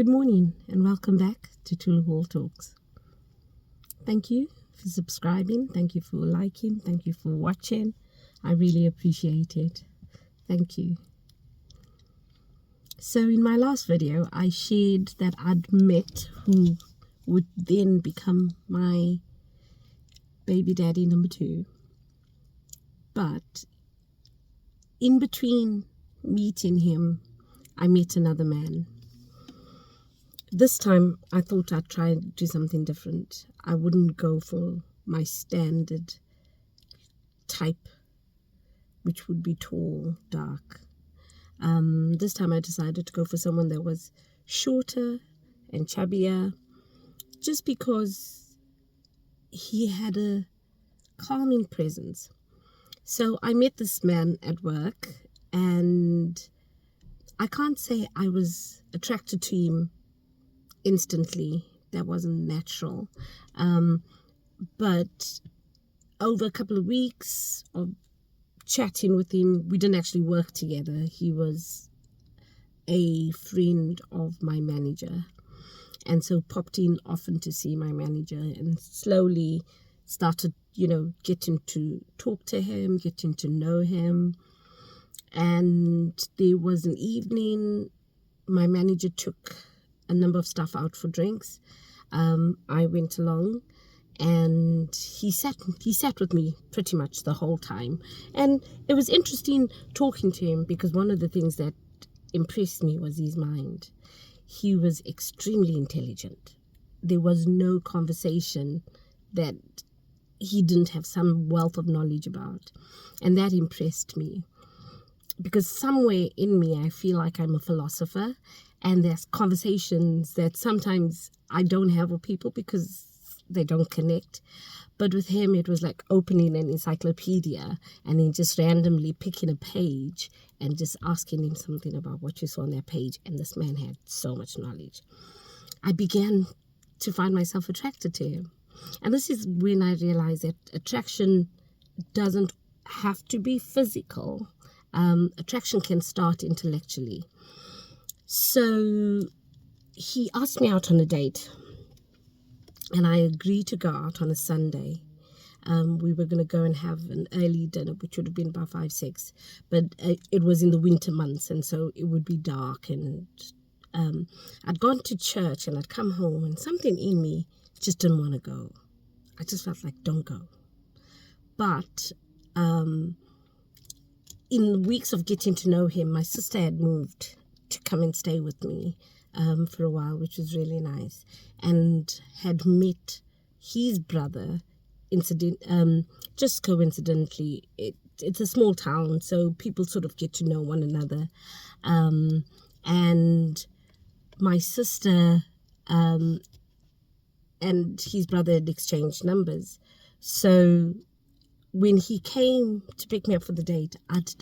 Good morning and welcome back to Tula Wall Talks. Thank you for subscribing. Thank you for liking. Thank you for watching. I really appreciate it. Thank you. So in my last video, I shared that I'd met who would then become my baby daddy number 2. But in between meeting him, I met another man. This time, I thought I'd try and do something different. I wouldn't go for my standard type, which would be tall, dark. This time I decided to go for someone that was shorter and chubbier, just because he had a calming presence. So I met this man at work, and I can't say I was attracted to him instantly. That wasn't natural. But over a couple of weeks of chatting with him, we didn't actually work together. He was a friend of my manager, and so popped in often to see my manager, and slowly started, getting to talk to him, getting to know him. And there was an evening, my manager took a number of staff out for drinks. I went along, and he sat with me pretty much the whole time. And it was interesting talking to him, because one of the things that impressed me was his mind. He was extremely intelligent. There was no conversation that he didn't have some wealth of knowledge about. And that impressed me, because somewhere in me, I feel like I'm a philosopher, and there's conversations that sometimes I don't have with people because they don't connect. But with him, it was like opening an encyclopedia and then just randomly picking a page and just asking him something about what you saw on that page. And this man had so much knowledge. I began to find myself attracted to him. And this is when I realized that attraction doesn't have to be physical. Attraction can start intellectually. So he asked me out on a date, and I agreed to go out on a Sunday. We were going to go and have an early dinner, which would have been about 5-6, but it was in the winter months, and so it would be dark. And I'd gone to church, and I'd come home, and something in me just didn't want to go. I just felt like, don't go. But in the weeks of getting to know him, my sister had moved to come and stay with me for a while, which was really nice, and had met his brother just coincidentally. It's a small town, so people sort of get to know one another, and my sister and his brother had exchanged numbers. So when he came to pick me up for the date, I'd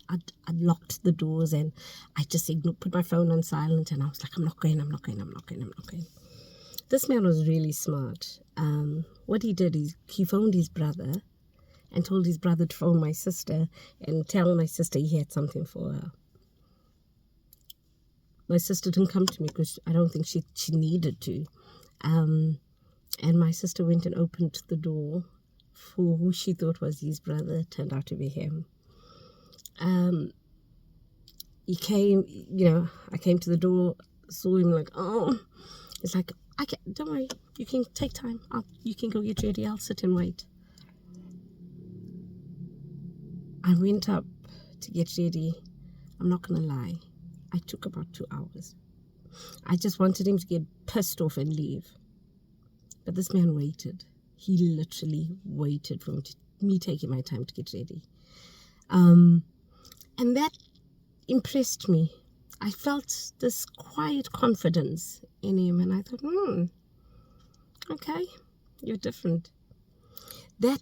locked the doors, and I just put my phone on silent, and I was like, I'm not going. This man was really smart. What he did is he phoned his brother and told his brother to phone my sister and tell my sister he had something for her. My sister didn't come to me because I don't think she needed to. And my sister went and opened the door for who she thought was his brother. Turned out to be him. He came, I came to the door, saw him like, oh, it's like, don't worry, you can take time. You can go get ready. I'll sit and wait. I went up to get ready. I'm not going to lie. I took about 2 hours. I just wanted him to get pissed off and leave. But this man waited. He literally waited for me taking my time to get ready. And that impressed me. I felt this quiet confidence in him, and I thought, okay, you're different. That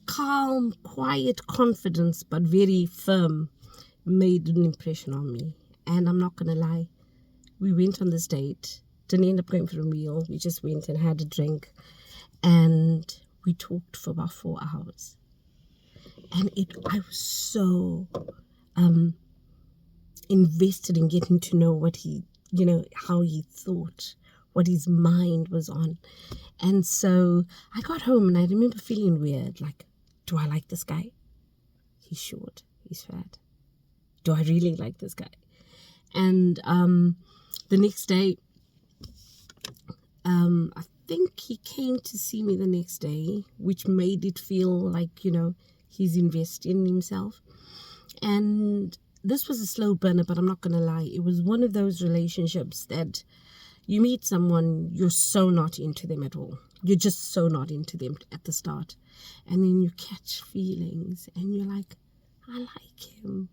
calm, quiet confidence, but very firm, made an impression on me. And I'm not going to lie, we went on this date, didn't end up going for a meal. We just went and had a drink, and we talked for about 4 hours. And I was so invested in getting to know what he how he thought, what his mind was on. And so I got home and I remember feeling weird, like, do I like this guy? He's short, he's fat. Do I really like this guy? And the next day, I think he came to see me the next day, which made it feel like, he's investing in himself. And this was a slow burner, but I'm not going to lie. It was one of those relationships that you meet someone, you're so not into them at all. You're just so not into them at the start. And then you catch feelings and you're like, I like him.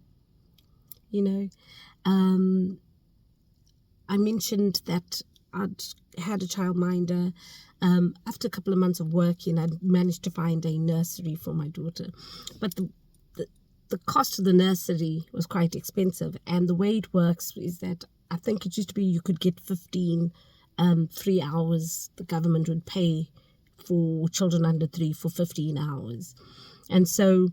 I mentioned that I'd had a childminder. After a couple of months of working, I'd managed to find a nursery for my daughter. But the cost of the nursery was quite expensive. And the way it works is that I think it used to be you could get 15 free hours. The government would pay for children under 3 for 15 hours. And so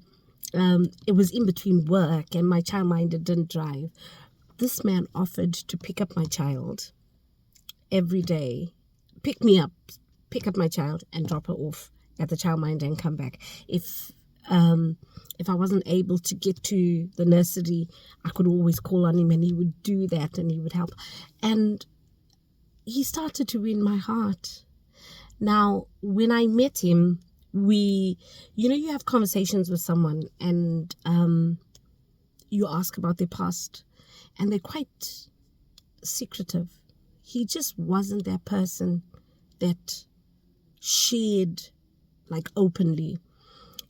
it was in between work and my childminder didn't drive. This man offered to pick up my child every day, pick up my child and drop her off at the childminder and come back. If I wasn't able to get to the nursery, I could always call on him and he would do that and he would help. And he started to win my heart. Now, when I met him, you have conversations with someone and you ask about their past and they're quite secretive. He just wasn't that person that shared like openly.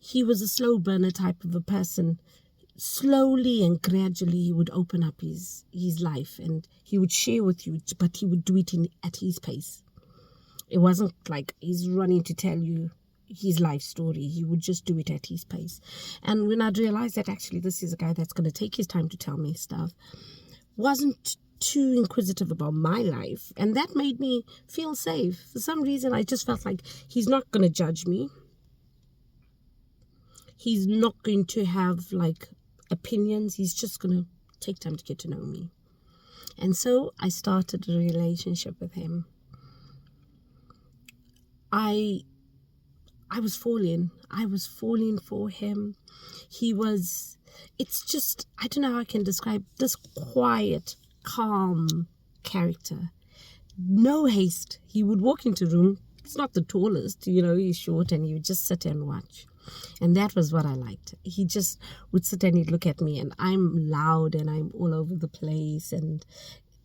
He was a slow burner type of a person. Slowly and gradually he would open up his life and he would share with you, but he would do it at his pace. It wasn't like he's running to tell you his life story. He would just do it at his pace. And when I'd realized that actually this is a guy that's going to take his time to tell me stuff, wasn't too inquisitive about my life, and that made me feel safe. For some reason, I just felt like he's not going to judge me. He's not going to have like opinions. He's just going to take time to get to know me. And so I started a relationship with him. I was falling for him. It's just, I don't know how I can describe this quiet, calm character. No haste. He would walk into a room. He's not the tallest, he's short, and he would just sit and watch. And that was what I liked. He just would sit and he'd look at me, and I'm loud and I'm all over the place, and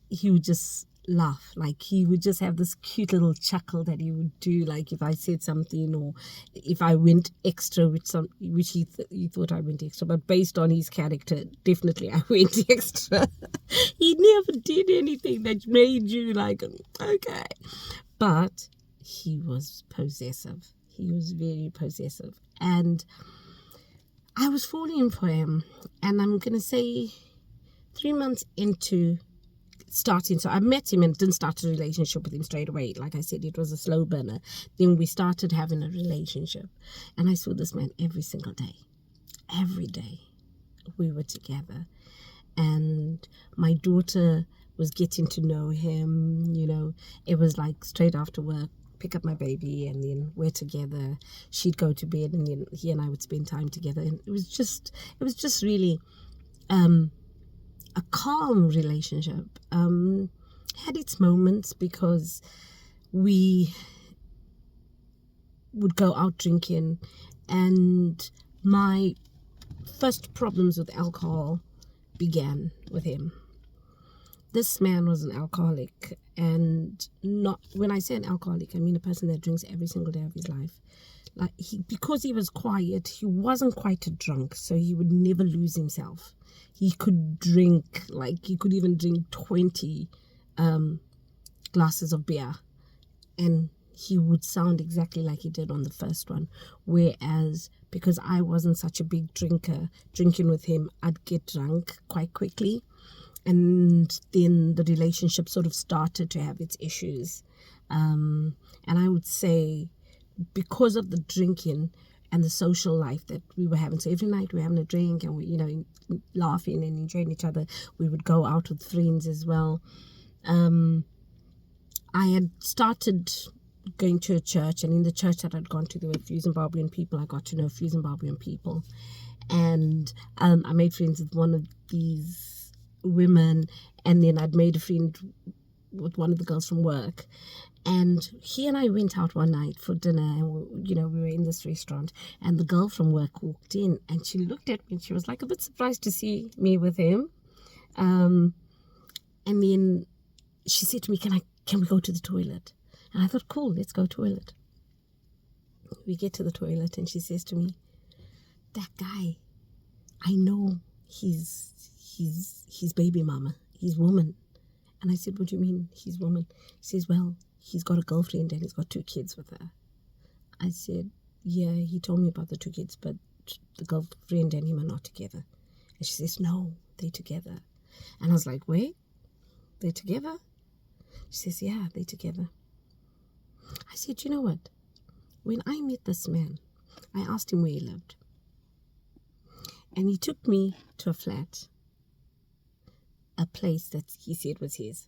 he would just laugh. Like he would just have this cute little chuckle that he would do, like if I said something or if I went extra with which he thought I went extra, but based on his character, definitely I went extra. He never did anything that made you like, okay. But he was possessive. He was very possessive, and I was falling for him. And I'm gonna say 3 months into starting, so I met him and didn't start a relationship with him straight away. Like I said, it was a slow burner. Then we started having a relationship, and I saw this man every single day. Every day we were together, and my daughter was getting to know him. It was like straight after work, pick up my baby, and then we're together. She'd go to bed, and then he and I would spend time together, and it was just really a calm relationship. Had its moments because we would go out drinking, and my first problems with alcohol began with him. This man was an alcoholic, and not, when I say an alcoholic, I mean a person that drinks every single day of his life. Like because he was quiet, he wasn't quite a drunk, so he would never lose himself. He could drink, like he could even drink 20 glasses of beer, and he would sound exactly like he did on the first one. Whereas because I wasn't such a big drinker, drinking with him, I'd get drunk quite quickly. And then the relationship sort of started to have its issues. And I would say because of the drinking and the social life that we were having. So every night we were having a drink and we, laughing and enjoying each other. We would go out with friends as well. I had started going to a church, and in the church that I'd gone to, there were a few Zimbabwean people. I got to know a few Zimbabwean people, and I made friends with one of these women, and then I'd made a friend with one of the girls from work. And he and I went out one night for dinner, and we were in this restaurant, and the girl from work walked in, and she looked at me, and she was like a bit surprised to see me with him. And then she said to me, can we go to the toilet? And I thought, cool, let's go toilet. We get to the toilet, and she says to me, that guy, I know he's baby mama, he's woman. And I said, what do you mean he's woman? He says, well, he's got a girlfriend and he's got 2 kids with her. I said, yeah, he told me about the 2 kids, but the girlfriend and him are not together. And she says, no, they're together. And I was like, wait, they're together? She says, yeah, they're together. I said, you know what? When I met this man, I asked him where he lived. And he took me to a flat, a place that he said was his.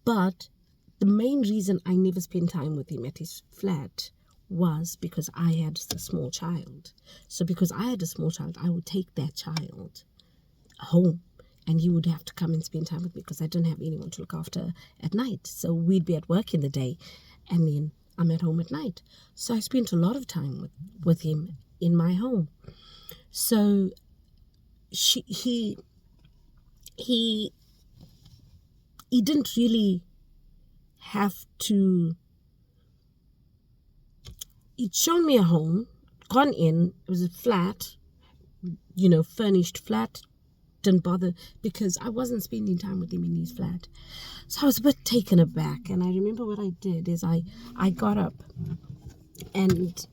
But the main reason I never spent time with him at his flat was because I had a small child. So because I had a small child, I would take that child home, and he would have to come and spend time with me because I didn't have anyone to look after at night. So we'd be at work in the day, and then I'm at home at night. So I spent a lot of time with him in my home. So he didn't really have to. He'd shown me a home, gone in. It was a flat, furnished flat. Didn't bother because I wasn't spending time with him in his flat. So I was a bit taken aback. And I remember what I did is I got up, and